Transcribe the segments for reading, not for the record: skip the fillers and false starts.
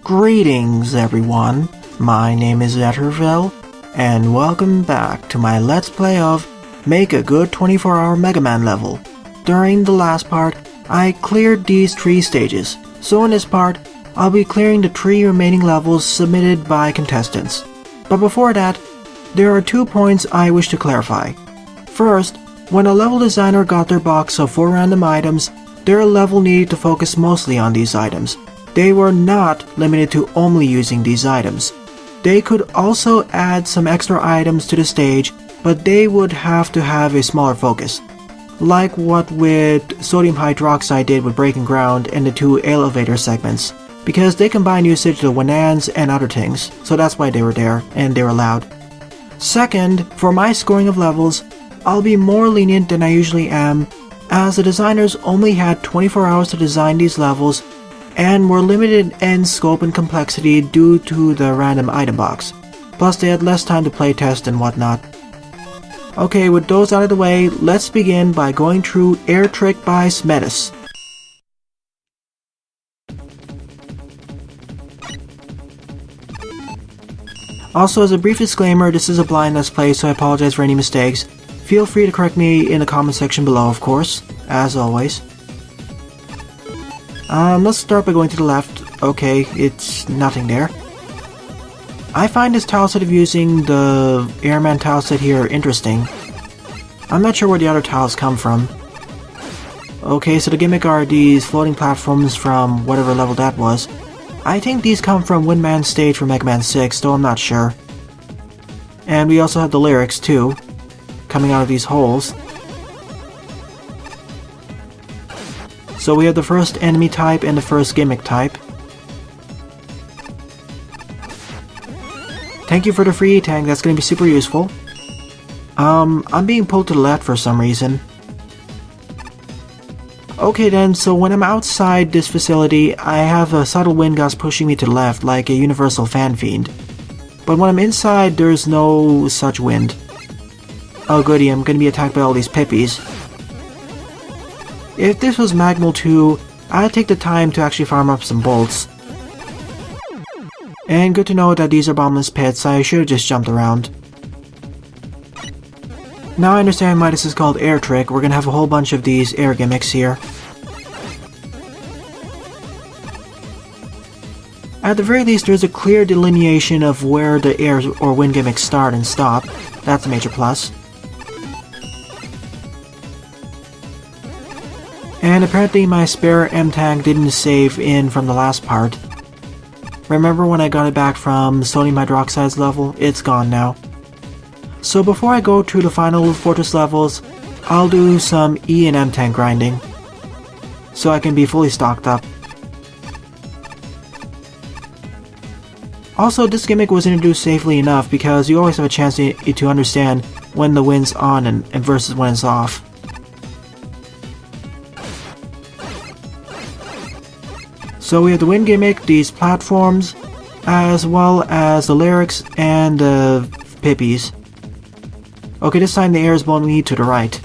Greetings everyone, my name is Etterville, and welcome back to my Let's Play of Make a Good 24-Hour Mega Man level. During the last part, I cleared these 3 stages, so in this part, I'll be clearing the 3 remaining levels submitted by contestants. But before that, there are 2 points I wish to clarify. First, when a level designer got their box of 4 random items, their level needed to focus mostly on these items. They were not limited to only using these items. They could also add some extra items to the stage, but they would have to have a smaller focus. Like what with sodium hydroxide did with Breaking Ground and the 2 elevator segments, because they combine usage of Wanans and other things, so that's why they were there, and they were allowed. Second, for my scoring of levels, I'll be more lenient than I usually am, as the designers only had 24 hours to design these levels, and were limited in scope and complexity due to the random item box. Plus they had less time to playtest and whatnot. Okay, with those out of the way, let's begin by going through Air Trick by Smedis. Also, as a brief disclaimer, this is a blind Let's Play, so I apologize for any mistakes. Feel free to correct me in the comment section below, of course, as always. Let's start by going to the left. Okay, it's nothing there. I find this tile set of using the Airman tile set here interesting. I'm not sure where the other tiles come from. Okay, so the gimmick are these floating platforms from whatever level that was. I think these come from Windman's stage for Mega Man 6, though I'm not sure. And we also have the lyrics too, coming out of these holes. So we have the first enemy type and the first gimmick type. Thank you for the free tank, that's going to be super useful. I'm being pulled to the left for some reason. Okay then, so when I'm outside this facility, I have a subtle wind gust pushing me to the left like a universal fan fiend. But when I'm inside, there's no such wind. Oh goody, I'm going to be attacked by all these pippies. If this was Magmal 2, I'd take the time to actually farm up some bolts. And good to know that these are bombless pits, I should have just jumped around. Now I understand why this is called Air Trick. We're gonna have a whole bunch of these air gimmicks here. At the very least, there's a clear delineation of where the air or wind gimmicks start and stop. That's a major plus. And apparently my spare M-Tank didn't save in from the last part. Remember when I got it back from sodium hydroxide's level? It's gone now. So before I go to the final fortress levels, I'll do some E and M-Tank grinding, so I can be fully stocked up. Also, this gimmick was introduced safely enough because you always have a chance to understand when the wind's on and versus when it's off. So we have the wind gimmick, these platforms, as well as the lyrics and the pippies. Okay, this time the air is blowing me to the right.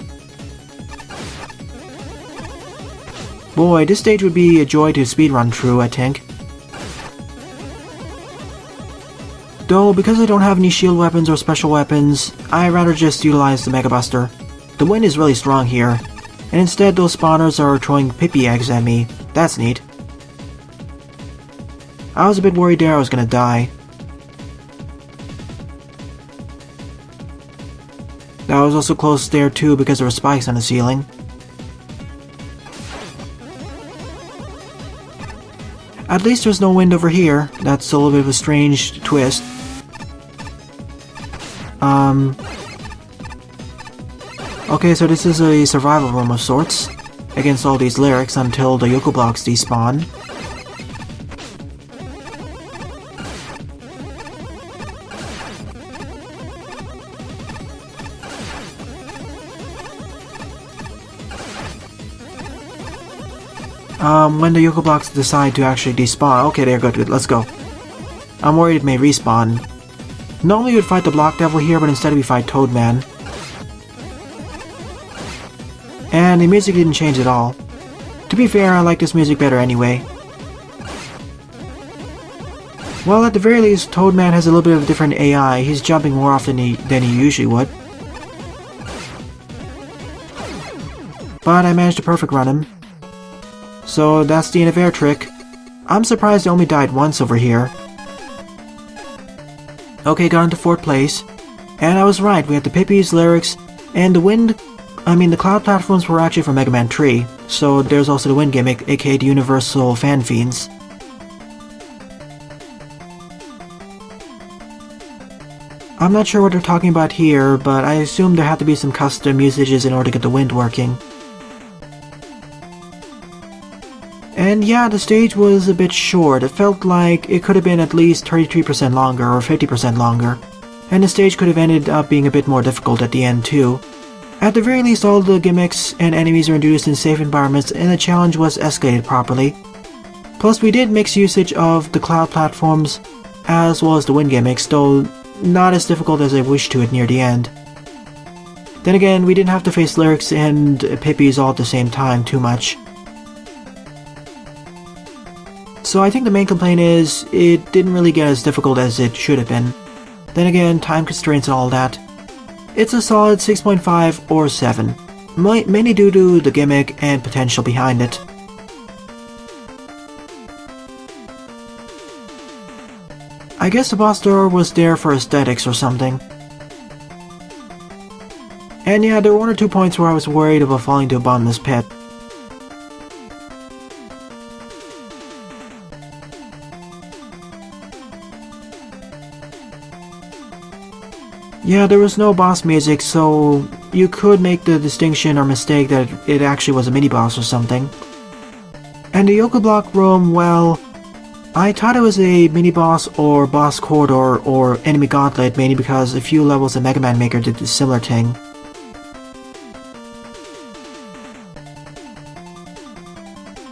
Boy, this stage would be a joy to speedrun through, I think. Though, because I don't have any shield weapons or special weapons, I'd rather just utilize the Mega Buster. The wind is really strong here, and instead those spawners are throwing pippy eggs at me. That's neat. I was a bit worried there I was gonna die. I was also close there too because there were spikes on the ceiling. At least there's no wind over here. That's a little bit of a strange twist. Okay, so this is a survival room of sorts against all these lyrics until the Yoko blocks despawn. When the Yoko blocks decide to actually despawn. Okay, they're good. Let's go. I'm worried it may respawn. Normally we would fight the Block Devil here, but instead we fight Toadman. And the music didn't change at all. To be fair, I like this music better anyway. Well, at the very least, Toadman has a little bit of a different AI. He's jumping more often than he usually would. But I managed to perfect run him. So that's the end of air trick. I'm surprised I only died once over here. Okay, got into 4th place. And I was right, we had the Pippies, Lyrics, and the cloud platforms were actually from Mega Man 3. So there's also the wind gimmick, aka the Universal Fan Fiends. I'm not sure what they're talking about here, but I assume there had to be some custom usages in order to get the wind working. And yeah, the stage was a bit short. It felt like it could have been at least 33% longer or 50% longer. And the stage could have ended up being a bit more difficult at the end too. At the very least, all the gimmicks and enemies are introduced in safe environments and the challenge was escalated properly. Plus we did mix usage of the cloud platforms as well as the wind gimmicks, though not as difficult as I wished to it near the end. Then again, we didn't have to face Lyrics and Pippies all at the same time too much. So I think the main complaint is, it didn't really get as difficult as it should have been. Then again, time constraints and all that. It's a solid 6.5 or 7, mainly due to the gimmick and potential behind it. I guess the boss door was there for aesthetics or something. And yeah, there were 1 or 2 points where I was worried about falling to a bottomless pit. Yeah, there was no boss music, so you could make the distinction or mistake that it actually was a mini-boss or something. And the Yoku Block room, well, I thought it was a mini-boss or boss corridor or enemy gauntlet, mainly because a few levels of Mega Man Maker did a similar thing.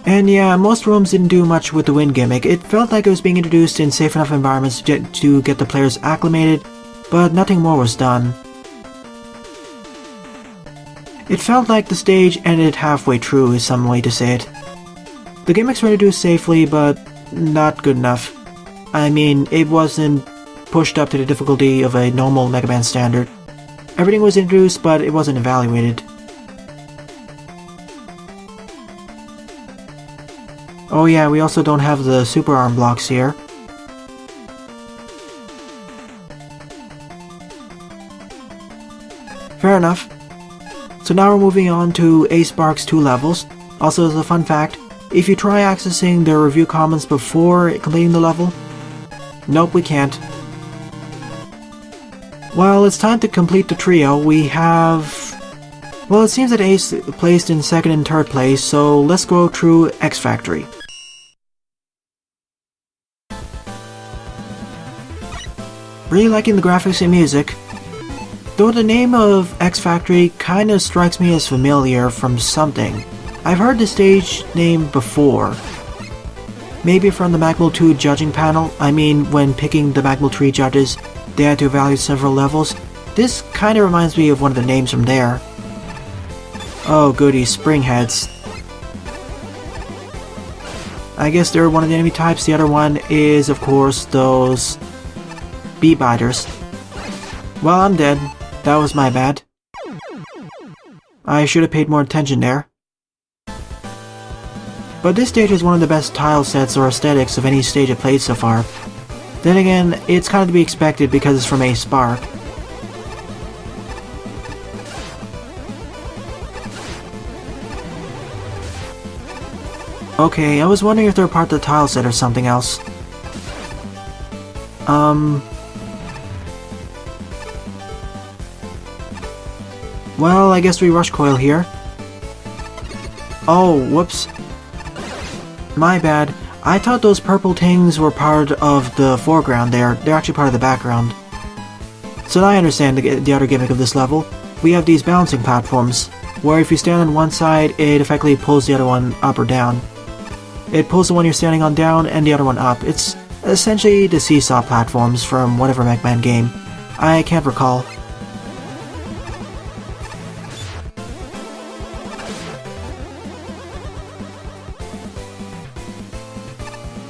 And yeah, most rooms didn't do much with the wind gimmick. It felt like it was being introduced in safe enough environments to get the players acclimated, but nothing more was done. It felt like the stage ended halfway through is some way to say it. The gimmicks were introduced safely, but not good enough. I mean, it wasn't pushed up to the difficulty of a normal Mega Man standard. Everything was introduced, but it wasn't evaluated. Oh yeah, we also don't have the super arm blocks here. Fair enough. So now we're moving on to ACESpark's 2 levels. Also, as a fun fact, if you try accessing their review comments before completing the level, nope, we can't. Well, it's time to complete the trio. We have... well, it seems that Ace placed in 2nd and 3rd place, so let's go through X Factory. Really liking the graphics and music. Though the name of X Factory kinda strikes me as familiar from something. I've heard the stage name before. Maybe from the Magmul 2 judging panel. I mean, when picking the Magmul 3 judges, they had to evaluate several levels. This kinda reminds me of one of the names from there. Oh goody, springheads. I guess they're one of the enemy types. The other one is, of course, those bee biters. Well, I'm dead. That was my bad. I should have paid more attention there. But this stage is one of the best tile sets or aesthetics of any stage I've played so far. Then again, it's kind of to be expected because it's from ACESpark. Okay, I was wondering if they're part of the tile set or something else. Well, I guess we rush coil here. Oh, whoops. My bad. I thought those purple things were part of the foreground there. They're actually part of the background. So now I understand the other gimmick of this level. We have these balancing platforms, where if you stand on one side, it effectively pulls the other one up or down. It pulls the one you're standing on down and the other one up. It's essentially the seesaw platforms from whatever Mega Man game. I can't recall.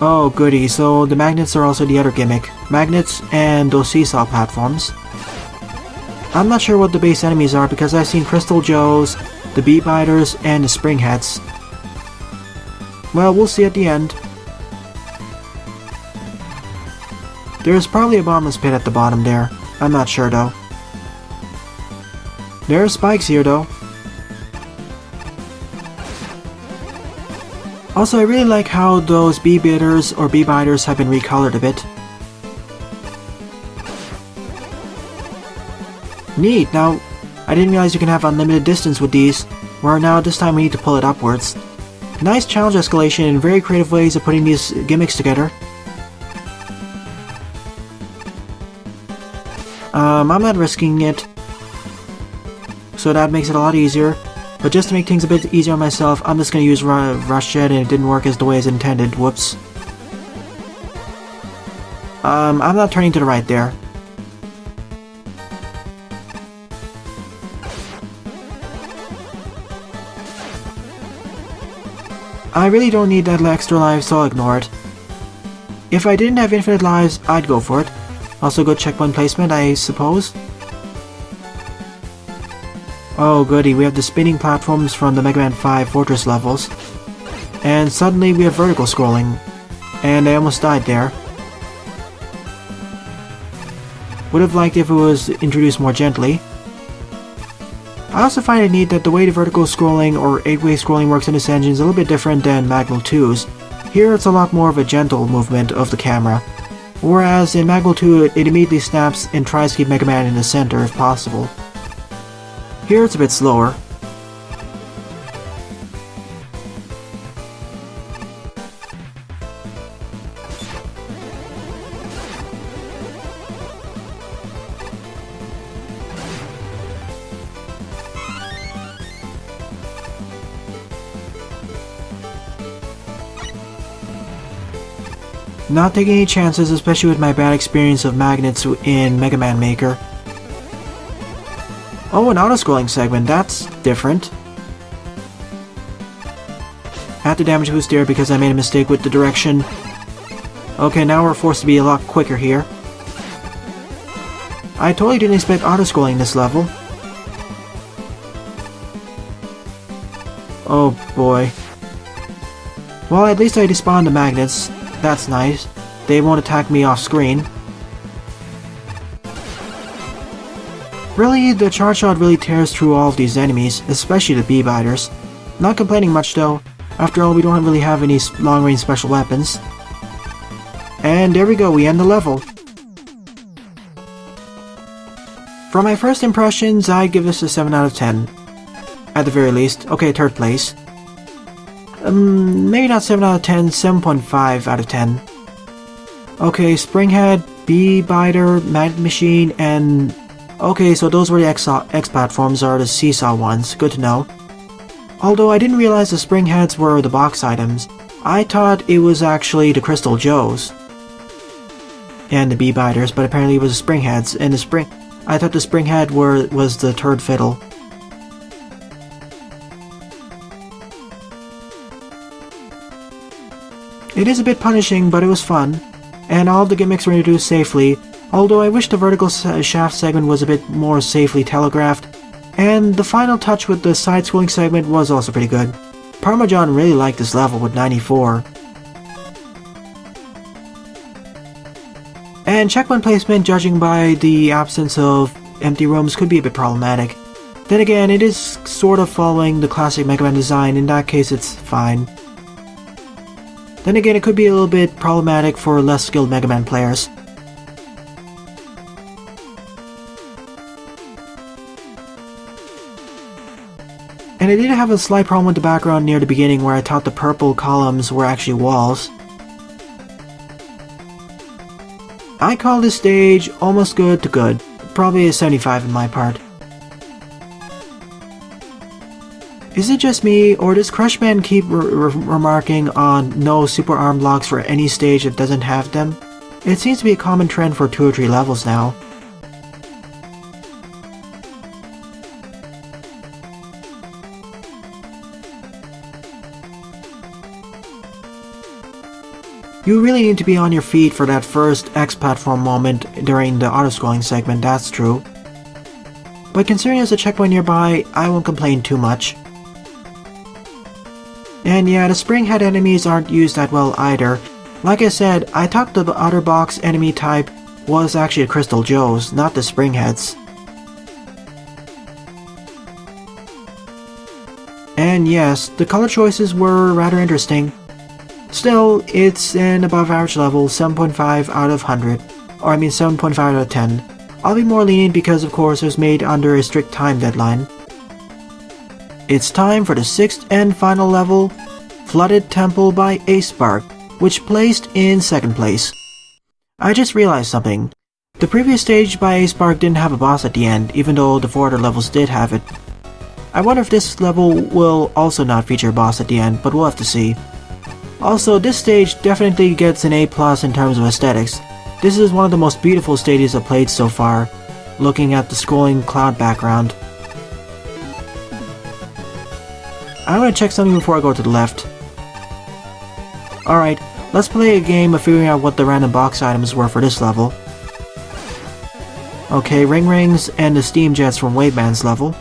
Oh goody, so the magnets are also the other gimmick. Magnets and those seesaw platforms. I'm not sure what the base enemies are because I've seen Crystal Joes, the Bee Biters, and the Springheads. Well, we'll see at the end. There's probably a bottomless pit at the bottom there. I'm not sure though. There are spikes here though. Also, I really like how those Bee Biters or Bee Biters have been recolored a bit. Neat, now I didn't realize you can have unlimited distance with these, where now this time we need to pull it upwards. Nice challenge escalation and very creative ways of putting these gimmicks together. I'm not risking it, so that makes it a lot easier. But just to make things a bit easier on myself, I'm just going to use Rush Jet, and it didn't work as the way as intended. Whoops. I'm not turning to the right there. I really don't need that extra life, so I'll ignore it. If I didn't have infinite lives, I'd go for it. Also good checkpoint placement, I suppose. Oh goody, we have the spinning platforms from the Mega Man 5 Fortress levels. And suddenly we have vertical scrolling. And I almost died there. Would have liked if it was introduced more gently. I also find it neat that the way the vertical scrolling or 8-way scrolling works in this engine is a little bit different than Magmal 2's. Here it's a lot more of a gentle movement of the camera. Whereas in Magmal 2 it immediately snaps and tries to keep Mega Man in the center if possible. Here it's a bit slower. Not taking any chances, especially with my bad experience of magnets in Mega Man Maker. Oh, an auto-scrolling segment, that's different. Had to damage boost there because I made a mistake with the direction. Okay, now we're forced to be a lot quicker here. I totally didn't expect auto-scrolling this level. Oh boy. Well, at least I despawned the magnets. That's nice. They won't attack me off screen. Really, the charge shot really tears through all of these enemies, especially the Bee Biters. Not complaining much though. After all, we don't really have any long-range special weapons. And there we go, we end the level. For my first impressions, I'd give this a 7 out of 10. At the very least. Okay, third place. Maybe not 7 out of 10, 7.5 out of 10. Okay, Springhead, Bee Biter, Magnet Machine, and... Okay, so those were the X platforms, are the seesaw ones. Good to know. Although I didn't realize the Springheads were the box items. I thought it was actually the Crystal Joes. And the Bee Biters, but apparently it was the Springheads. And I thought the Springhead was the third fiddle. It is a bit punishing, but it was fun. And all the gimmicks were introduced safely. Although I wish the vertical shaft segment was a bit more safely telegraphed, and the final touch with the side-scrolling segment was also pretty good. Parmesan really liked this level with 94. And checkpoint placement, judging by the absence of empty rooms, could be a bit problematic. Then again, it is sort of following the classic Mega Man design, in that case it's fine. Then again, it could be a little bit problematic for less skilled Mega Man players. And I did have a slight problem with the background near the beginning where I thought the purple columns were actually walls. I call this stage almost good to good. Probably a 75 in my part. Is it just me, or does Crushman keep remarking on no super arm blocks for any stage that doesn't have them? It seems to be a common trend for 2 or 3 levels now. You really need to be on your feet for that first X platform moment during the auto-scrolling segment, that's true. But considering there's a checkpoint nearby, I won't complain too much. And yeah, the spring head enemies aren't used that well either. Like I said, I thought the outer box enemy type was actually a Crystal Joes, not the spring heads. And yes, the color choices were rather interesting. Still, it's an above average level, 7.5 out of 100, or I mean 7.5 out of 10. I'll be more lenient because of course it was made under a strict time deadline. It's time for the 6th and final level, Flooded Temple by ACESpark, which placed in 2nd place. I just realized something. The previous stage by ACESpark didn't have a boss at the end, even though the 4 other levels did have it. I wonder if this level will also not feature a boss at the end, but we'll have to see. Also, this stage definitely gets an A+ in terms of aesthetics. This is one of the most beautiful stages I've played so far, looking at the scrolling cloud background. I'm gonna check something before I go to the left. Alright, let's play a game of figuring out what the random box items were for this level. Okay, ring rings and the steam jets from Waveman's level.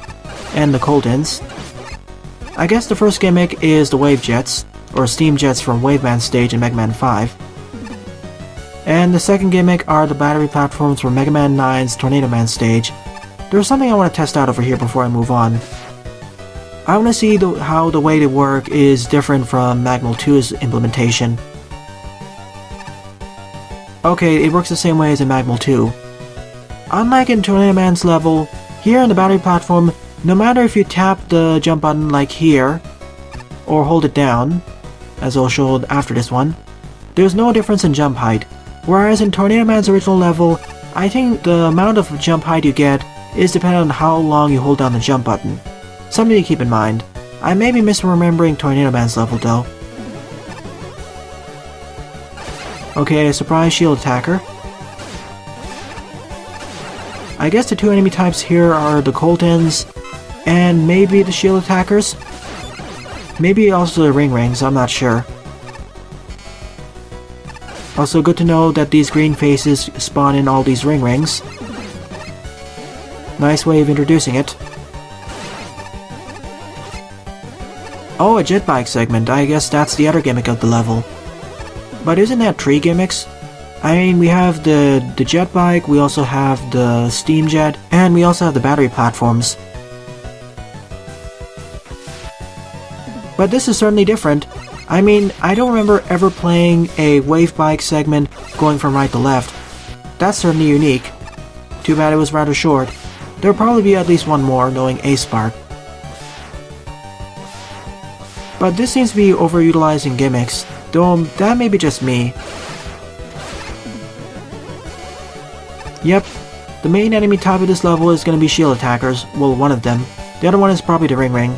And the Coltons. I guess the first gimmick is the Wave Jets, or Steam Jets from Waveman stage in Mega Man 5. And the second gimmick are the battery platforms from Mega Man 9's Tornado Man stage. There's something I want to test out over here before I move on. I want to see how the way they work is different from Magmal 2's implementation. Okay, it works the same way as in Magmal 2. Unlike in Tornado Man's level, here on the battery platform, no matter if you tap the jump button like here, or hold it down, as I'll show after this one, there's no difference in jump height. Whereas in Tornado Man's original level, I think the amount of jump height you get is dependent on how long you hold down the jump button. Something to keep in mind. I may be misremembering Tornado Man's level though. Okay, a surprise shield attacker. I guess the 2 enemy types here are the Coltons, and maybe the shield attackers? Maybe also the ring rings, I'm not sure. Also good to know that these green faces spawn in all these ring rings. Nice way of introducing it. Oh, a jet bike segment, I guess that's the other gimmick of the level. But isn't that 3 gimmicks? I mean, we have the jet bike, we also have the steam jet, and we also have the battery platforms. But this is certainly different. I mean, I don't remember ever playing a wave bike segment going from right to left. That's certainly unique. Too bad it was rather short. There'll probably be at least one more, knowing ACESpark. But this seems to be overutilizing gimmicks, though that may be just me. Yep, the main enemy type of this level is going to be shield attackers, well, one of them. The other one is probably the ring ring.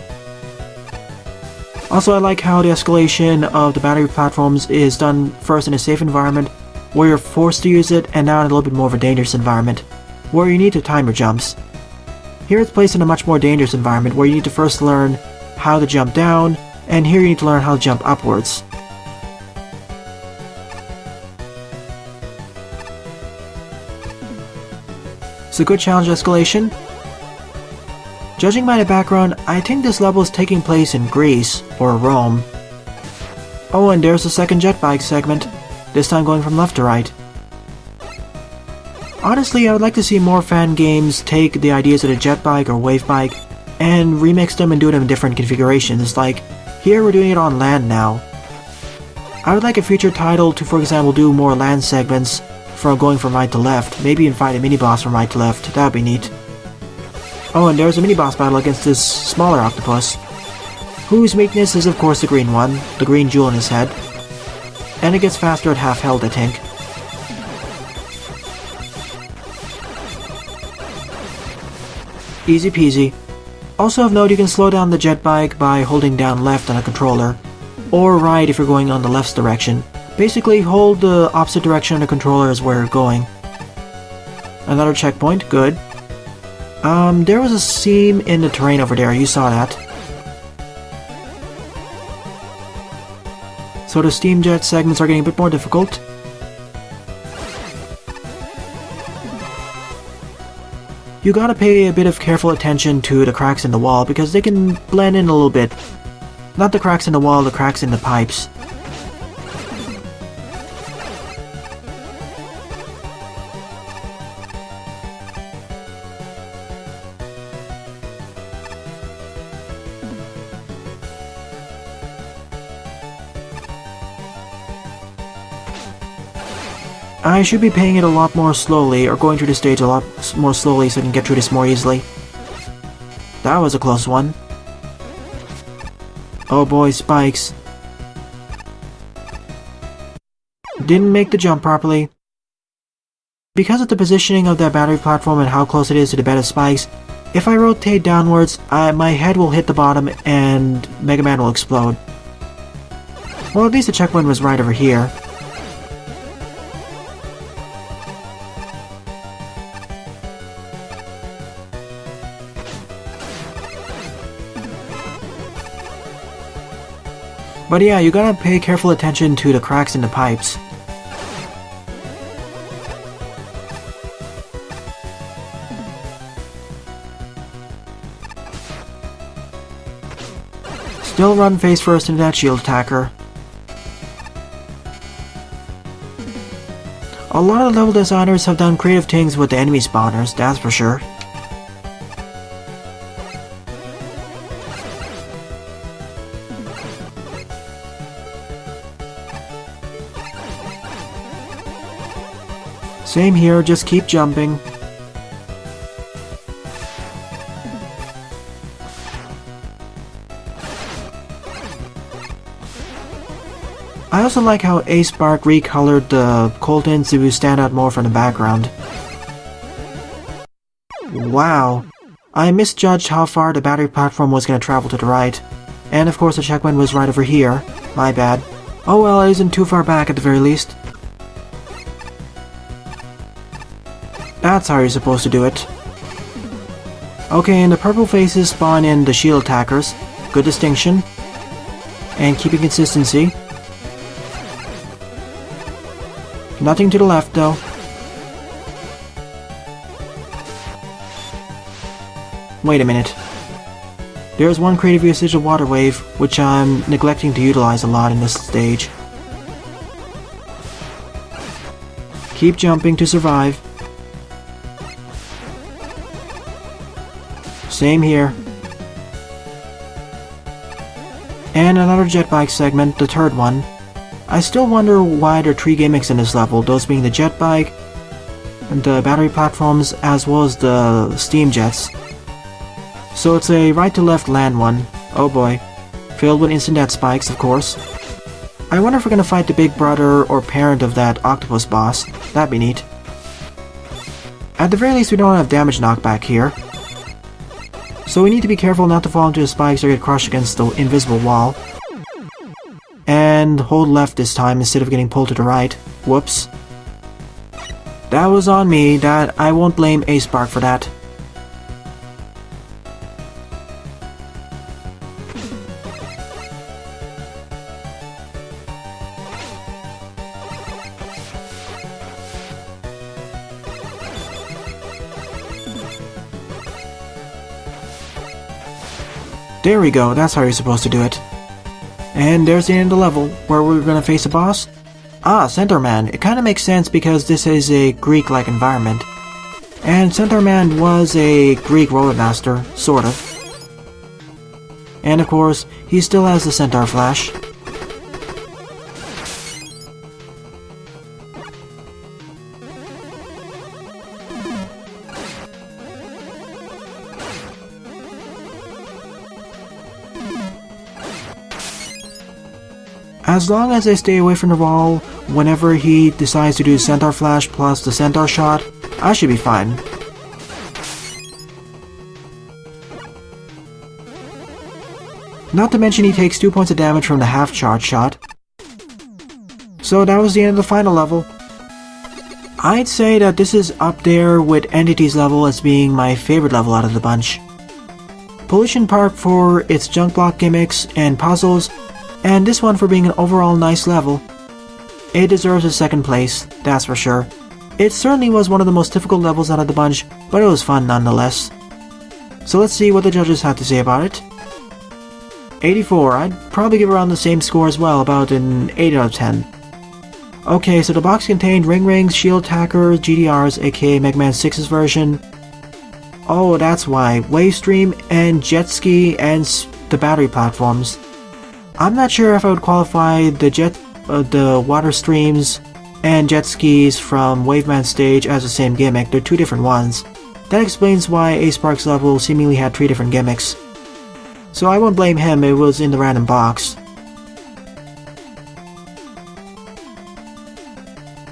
Also, I like how the escalation of the battery platforms is done first in a safe environment, where you're forced to use it, and now in a little bit more of a dangerous environment, where you need to time your jumps. Here it's placed in a much more dangerous environment, where you need to first learn how to jump down, and here you need to learn how to jump upwards. It's a good challenge escalation. Judging by the background, I think this level is taking place in Greece, or Rome. Oh, and there's the second jet bike segment, this time going from left to right. Honestly, I would like to see more fan games take the ideas of the jet bike or wave bike and remix them and do them in different configurations, like here we're doing it on land now. I would like a future title to, for example, do more land segments from going from right to left, maybe even fight a mini-boss from right to left, that would be neat. Oh, and there's a mini-boss battle against this smaller octopus, whose weakness is of course the green one, the green jewel in his head. And it gets faster at half health, I think. Easy peasy. Also of note, you can slow down the jet bike by holding down left on a controller, or right if you're going on the left's direction. Basically, hold the opposite direction of the controller as where you're going. Another checkpoint, good. There was a seam in the terrain over there, you saw that. so the steam jet segments are getting a bit more difficult. You gotta pay a bit of careful attention to the cracks in the wall because they can blend in a little bit. Not the cracks in the wall, the cracks in the pipes. I should be paying it a lot more slowly, or going through the stage a lot more slowly so I can get through this more easily. That was a close one. Oh boy, spikes. Didn't make the jump properly. Because of the positioning of that battery platform and how close it is to the bed of spikes, if I rotate downwards, my head will hit the bottom and Mega Man will explode. Well, at least the checkpoint was right over here. But yeah, you gotta pay careful attention to the cracks in the pipes. Still run face first into that shield attacker. A lot of level designers have done creative things with the enemy spawners, that's for sure. Same here, just keep jumping. I also like how ACESpark recolored the Coltons to stand out more from the background. Wow, I misjudged how far the battery platform was going to travel to the right. And of course the checkpoint was right over here. My bad. Oh well, it isn't too far back at the very least. That's how you're supposed to do it. Okay, and the purple faces spawn in the shield attackers. Good distinction. And keeping consistency. Nothing to the left though. Wait a minute. There's one creative usage of Water Wave, which I'm neglecting to utilize a lot in this stage. Keep jumping to survive. Same here. And another jet bike segment, the third one. I still wonder why there are 3 gimmicks in this level, those being the jet bike, the battery platforms, as well as the steam jets. So it's a right to left land one. Oh boy. Filled with instant death spikes, of course. I wonder if we're gonna fight the big brother or parent of that octopus boss. That'd be neat. At the very least we don't have damage knockback here. So we need to be careful not to fall into the spikes or get crushed against the invisible wall. And hold left this time instead of getting pulled to the right. Whoops. That was on me. I won't blame ACESpark for that. There we go, that's how you're supposed to do it. And there's the end of the level, where we're gonna face a boss. Ah, Centaur Man. It kinda makes sense because this is a Greek-like environment. And Centaur Man was a Greek roller-master, sort of. And of course, he still has the Centaur Flash. As long as I stay away from the wall whenever he decides to do Centaur Flash plus the Centaur Shot, I should be fine. Not to mention he takes 2 points of damage from the half charge shot. So that was the end of the final level. I'd say that this is up there with Entity's level as being my favorite level out of the bunch. Pollution Park for its junk block gimmicks and puzzles, and this one for being an overall nice level. It deserves a second place, that's for sure. It certainly was one of the most difficult levels out of the bunch, but it was fun nonetheless. So let's see what the judges had to say about it. 84, I'd probably give around the same score as well, about an 8 out of 10. Okay, so the box contained ring rings, shield attackers, GDRs, aka Mega Man 6's version. Oh, that's why, wave stream and jet ski and the battery platforms. I'm not sure if I would qualify the water streams and jet skis from Waveman stage as the same gimmick. They're two different ones. That explains why ACESpark's level seemingly had 3 different gimmicks. So I won't blame him, it was in the random box.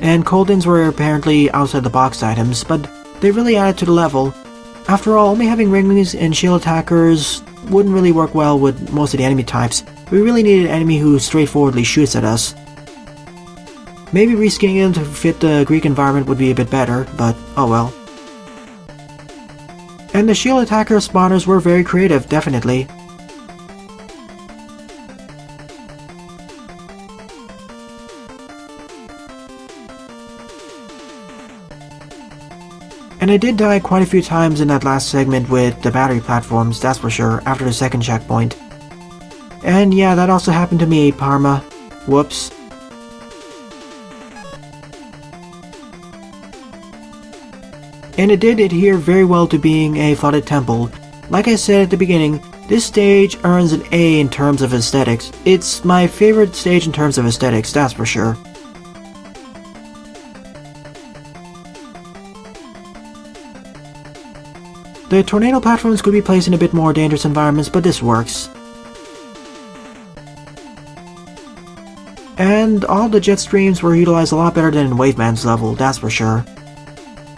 And Coldens were apparently outside the box items, but they really added to the level. After all, only having ring rings and shield attackers wouldn't really work well with most of the enemy types. We really needed an enemy who straightforwardly shoots at us. Maybe reskinning him to fit the Greek environment would be a bit better, but oh well. And the shield attacker spawners were very creative, definitely. And I did die quite a few times in that last segment with the battery platforms, that's for sure, after the second checkpoint. And yeah, that also happened to me, Parma. Whoops. And it did adhere very well to being a flooded temple. Like I said at the beginning, this stage earns an A in terms of aesthetics. It's my favorite stage in terms of aesthetics, that's for sure. The tornado platforms could be placed in a bit more dangerous environments, but this works. And all the jet streams were utilized a lot better than in Waveman's level, that's for sure.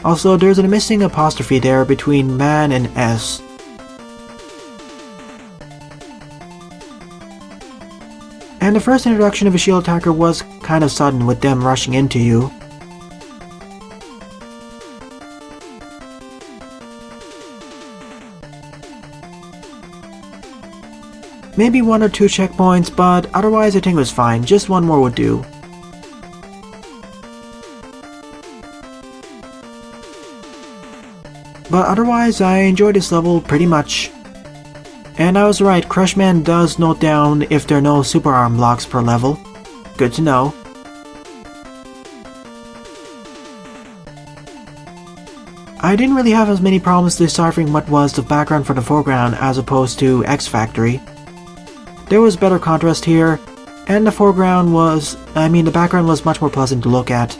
Also, there's a missing apostrophe there between man and S. And the first introduction of a shield attacker was kind of sudden with them rushing into you. Maybe 1 or 2 checkpoints, but otherwise I think it was fine, just 1 more would do. But otherwise I enjoyed this level pretty much. And I was right, Crushman does note down if there are no super arm blocks per level. Good to know. I didn't really have as many problems deciphering what was the background for the foreground as opposed to X Factory. There was better contrast here, and the background was much more pleasant to look at.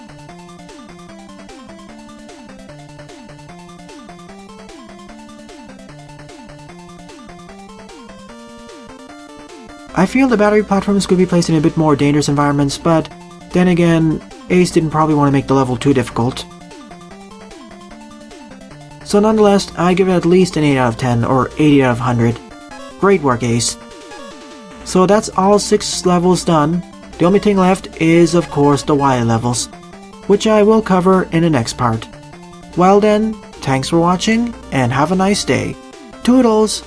I feel the battery platforms could be placed in a bit more dangerous environments, but then again, Ace didn't probably want to make the level too difficult. So nonetheless, I give it at least an 8 out of 10 or 80 out of 100. Great work, Ace. So that's all 6 levels done. The only thing left is of course the Y levels, which I will cover in the next part. Well then, thanks for watching and have a nice day. Toodles!